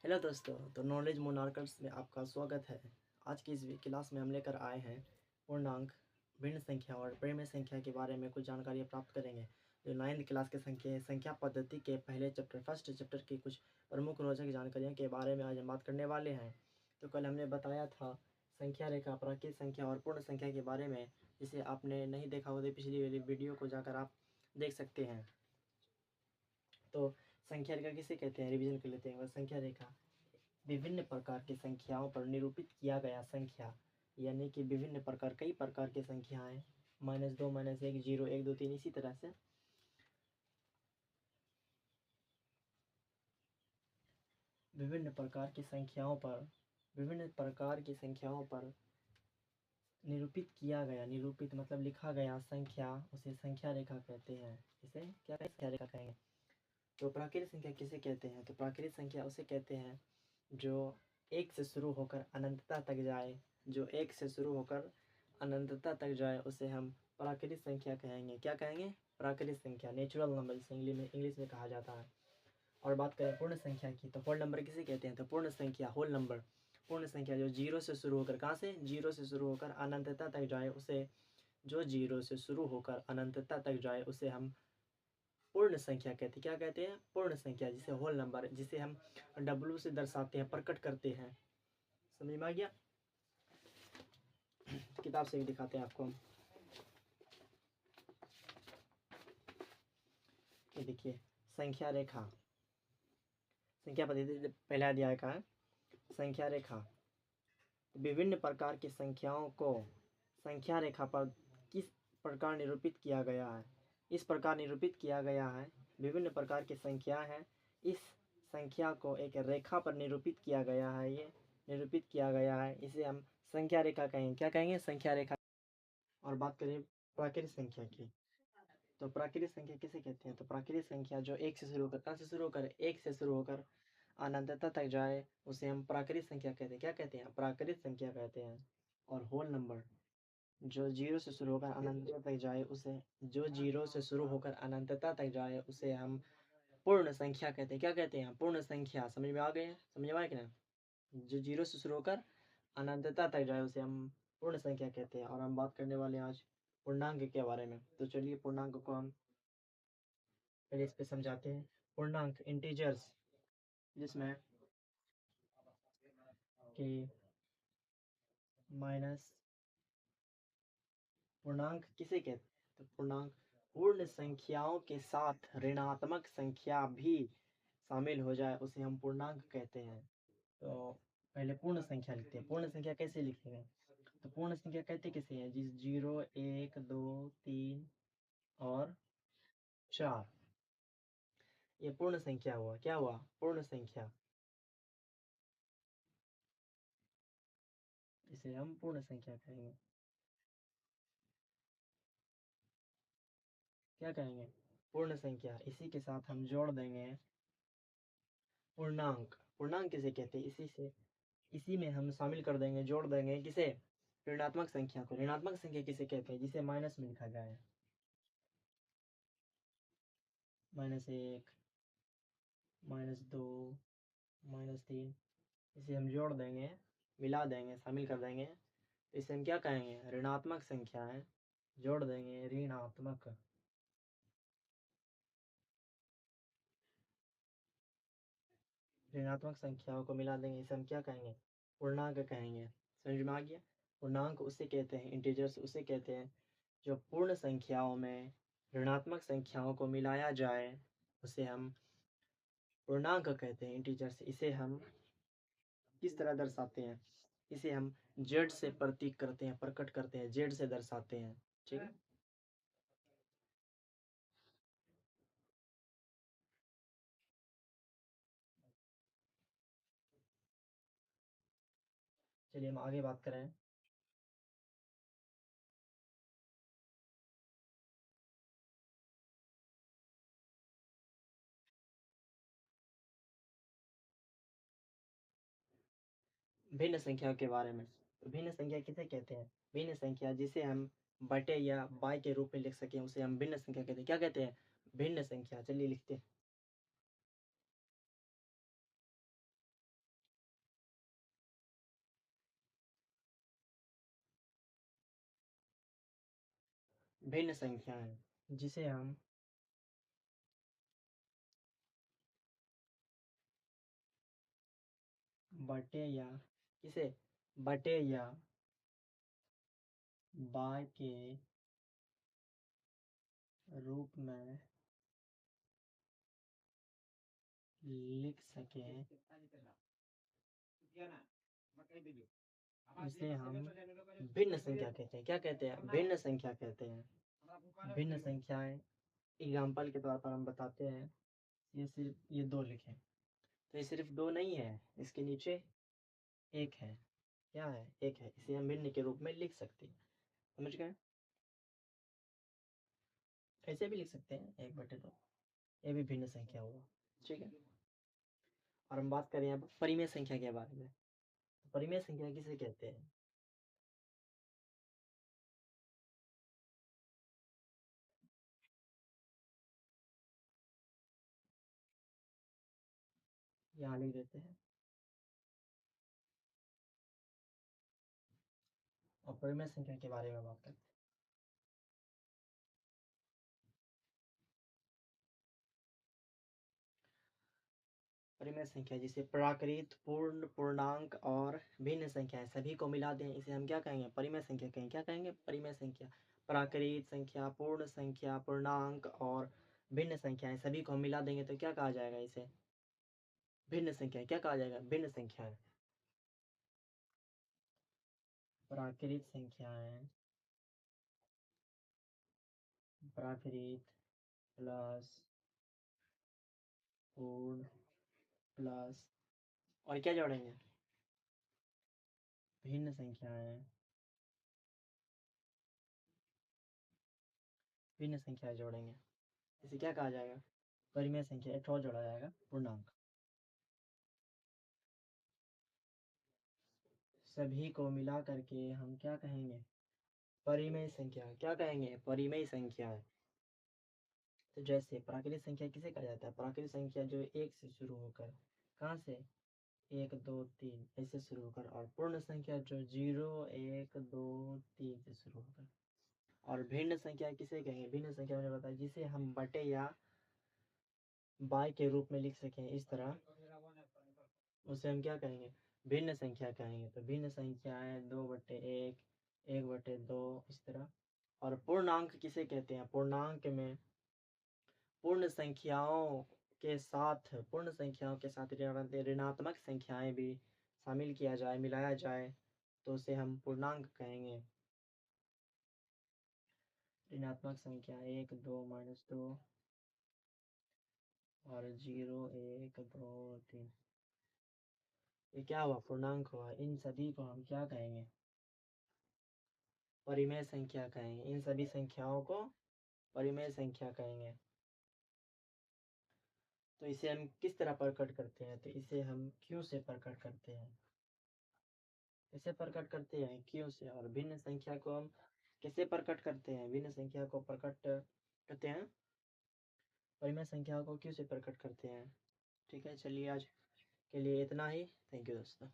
Hello दोस्तों, तो knowledge मोनार्कर्स में आपका स्वागत है। आज की इस क्लास में हम लेकर आए हैं पूर्णांक, भिन्न संख्या और परिमेय संख्या के बारे में कुछ जानकारी प्राप्त करेंगे। जो 9th क्लास के संख्या पद्धति के पहले फर्स्ट चैप्टर की कुछ प्रमुख रोचक जानकारियों के बारे में आज हम बात करने वाले हैं। तो कल हमने बताया था संख्या रेखा, प्राकृत संख्या और पूर्ण संख्या के बारे में। जिसे आपने नहीं देखा हो तो पिछली वाली वीडियो को जाकर आप देख सकते हैं। तो संख्या रेखा किसे कहते हैं, रिवीजन कर लेते हैं। संख्या रेखा विभिन्न प्रकार की संख्याओं पर निरूपित किया गया संख्या, यानी कि विभिन्न प्रकार, कई प्रकार की संख्याएं, -2, -1, 0, 1, 2, 3, इसी तरह से विभिन्न प्रकार की संख्याओं पर निरूपित किया गया, निरूपित मतलब लिखा गया संख्या, उसे संख्या रेखा कहते हैं। इसे क्या कहें, संख्या रेखा कहेंगे। तो प्राकृतिक संख्या किसे कहते हैं, तो प्राकृतिक संख्या उसे कहते हैं जो एक से शुरू होकर अनंतता तक जाए। जो एक से शुरू होकर अनंतता तक जाए उसे हम प्राकृतिक संख्या कहेंगे। क्या कहेंगे, प्राकृतिक संख्या, नेचुरल नंबर जिसे इंग्लिश में कहा जाता है। और बात करें पूर्ण संख्या की, तो होल नंबर किसे कहते हैं, तो पूर्ण संख्या, होल नंबर, पूर्ण संख्या जो जीरो से शुरू होकर, कहाँ से, जीरो से शुरू होकर अनंतता तक जाए उसे, जो जीरो से शुरू होकर अनंतता तक जाए उसे हम पूर्ण संख्या कहते हैं। क्या कहते हैं, पूर्ण संख्या, जिसे होल नंबर, जिसे हम W से दर्शाते हैं, प्रकट करते हैं। समझ में आ गया। किताब से भी दिखाते हैं आपको हम। ये देखिए, संख्या रेखा, संख्या पद्धति पहला अध्याय का है। संख्या रेखा, विभिन्न प्रकार की संख्याओं को संख्या रेखा पर किस प्रकार निरूपित किया गया है। इस प्रकार निरूपित किया गया है, विभिन्न प्रकार की संख्या है, इस संख्या को एक रेखा पर निरूपित किया गया है। ये निरूपित किया गया है, इसे हम संख्या रेखा कहेंगे। क्या कहेंगे, संख्या रेखा। और बात करें प्राकृतिक संख्या की, तो प्राकृतिक संख्या किसे कहते हैं, तो प्राकृतिक संख्या जो एक से शुरू होकर, कहाँ से शुरू होकर, एक से शुरू होकर अनंतता तक जाए उसे हम प्राकृतिक संख्या कहते हैं। क्या कहते हैं, प्राकृतिक संख्या कहते हैं। और होल नंबर जो जीरो से शुरू होकर अनंतता तक जाए उसे, जो जीरो से शुरू होकर अनंतता तक जाए उसे हम पूर्ण संख्या कहते हैं। क्या कहते हैं, पूर्ण संख्या। समझ में आ गए, समझ में आया कि ना। जो जीरो से शुरू होकर अनंतता तक जाए उसे हम पूर्ण संख्या कहते हैं। और हम बात करने वाले हैं आज पूर्णांक के बारे में। तो चलिए पूर्णांक को हम पहले इस पे समझाते हैं। पूर्णांक, इंटीजर्स, जिसमें कि माइनस, पूर्णांक किसे कहते हैं, तो पूर्णांक पूर्ण संख्याओं के साथ ऋणात्मक संख्या भी शामिल हो जाए उसे हम पूर्णांक कहते हैं। तो पहले पूर्ण संख्या लिखते हैं। पूर्ण संख्या कैसे लिखेंगे, तो पूर्ण संख्या कहते किसे हैं, जिस 0, 1, 2, 3 और 4, ये पूर्ण संख्या हुआ। क्या हुआ, पूर्ण संख्या, इसे हम पूर्ण संख्या कहेंगे। क्या कहेंगे, पूर्ण संख्या। इसी के साथ हम जोड़ देंगे पूर्णांक। पूर्णांक किसे कहते हैं, इसी में हम शामिल कर देंगे, जोड़ देंगे किसे, ऋणात्मक संख्या को। ऋणात्मक संख्या किसे कहते हैं, जिसे माइनस में लिखा जाए, -1, -2, -3, इसे हम जोड़ देंगे, मिला देंगे, शामिल कर देंगे, तो इसे हम क्या कहेंगे, ऋणात्मक संख्या है। जोड़ देंगे, ऋणात्मक। ऋणात्मक संख्याओं को मिला देंगे, इसे हम क्या कहेंगे, पूर्णांक कहेंगे। समझ में आ गया। पूर्णांक उसे कहते हैं, इंटीजर्स उसे कहते हैं जो पूर्ण संख्याओं में ऋणात्मक संख्याओं को मिलाया जाए उसे हम पूर्णांक कहते हैं, इंटीजर्स। इसे हम किस तरह दर्शाते हैं, इसे हम जेड से प्रतीक करते हैं, प्रकट करते हैं, जेड से दर्शाते हैं। ठीक है। चलिए हम आगे बात करें। भिन्न संख्या के बारे में। तो भिन्न संख्या किसे कहते हैं, भिन्न संख्या जिसे हम बटे या बाई के रूप में लिख सकें उसे हम भिन्न संख्या कहते हैं। क्या कहते हैं, भिन्न संख्या। चलिए लिखते हैं। भिन्न संख्याएं जिसे हम बटे या किसे बटे या बाय के रूप में लिख सके इसे हम भिन्न संख्या कहते हैं। क्या कहते हैं? भिन्न संख्या कहते हैं। भिन्न संख्याएं एग्जाम्पल के तौर पर हम बताते हैं। ये सिर्फ ये दो लिखें तो ये सिर्फ दो नहीं है, इसके नीचे एक है। क्या है? एक है। इसे हम भिन्न के रूप में लिख सकते हैं। समझ गए? ऐसे भी लिख सकते हैं 1/2। ये भी भिन्न संख्या हुआ। ठीक है। और हम बात करें अब परिमेय संख्या के बारे में। परिमेय संख्या किसे कहते हैं? यहाँ लिख देते हैं। और परिमेय संख्या के बारे में बात करते हैं। परिमेय संख्या जिसे प्राकृत, पूर्ण, पूर्णांक और भिन्न संख्याएं सभी को मिला दें, इसे हम क्या कहेंगे? परिमेय संख्या कहेंगे। क्या कहेंगे? परिमेय संख्या। प्राकृत संख्या, पूर्ण संख्या, पूर्णांक और भिन्न संख्याएं सभी को हम मिला देंगे तो क्या कहा जाएगा? इसे भिन्न संख्या। क्या कहा जाएगा? भिन्न संख्याएं। प्राकृत संख्याएं, प्राकृत प्लस पूर्ण प्लस और क्या जोड़ेंगे? भिन्न संख्याएं। भिन्न संख्याएं जोड़ेंगे, इसे क्या कहा जाएगा? परिमेय संख्या। एक और जोड़ा जाएगा, पूर्णांक। सभी को मिला करके हम क्या कहेंगे? परिमेय संख्या। क्या कहेंगे? परिमेय संख्या है। तो जैसे प्राकृतिक संख्या किसे कहा जाता है? प्राकृतिक संख्या जो एक से शुरू होकर कहाँ से 1 2 3 ऐसे शुरू होकर, और पूर्ण संख्या जो 0 1 2 3 से शुरू होकर। और भिन्न संख्या किसे कहेंगे? भिन्न संख्या मैंने बताया जिसे हम बटे या बाय के रूप में लिख सकें इस तरह, उसे हम क्या कहेंगे? भिन्न संख्या कहेंगे। तो भिन्न संख्याएं 2/1 1/2 इस तरह। और पूर्णांक किसे कहते हैं? पूर्णांक में पूर्ण संख्याओं के साथ ऋणात्मक संख्याएं भी शामिल किया जाए, मिलाया जाए तो उसे हम पूर्णांक कहेंगे। ऋणात्मक संख्या 1 2 -2 और 0 1 2 3, ये क्या हुआ? पूर्णांक हुआ। इन सभी को हम क्या कहेंगे? परिमेय संख्या कहेंगे। इन सभी संख्याओं को परिमेय संख्या कहेंगे। तो इसे हम किस तरह प्रकट करते हैं? तो इसे हम क्यों से प्रकट करते हैं। इसे प्रकट करते हैं क्यों से। और भिन्न संख्या को हम कैसे प्रकट करते हैं? भिन्न संख्या को प्रकट करते हैं परिमेय संख्या को क्यों से प्रकट करते हैं। ठीक है, चलिए आज के लिए इतना ही। थैंक यू दोस्तों।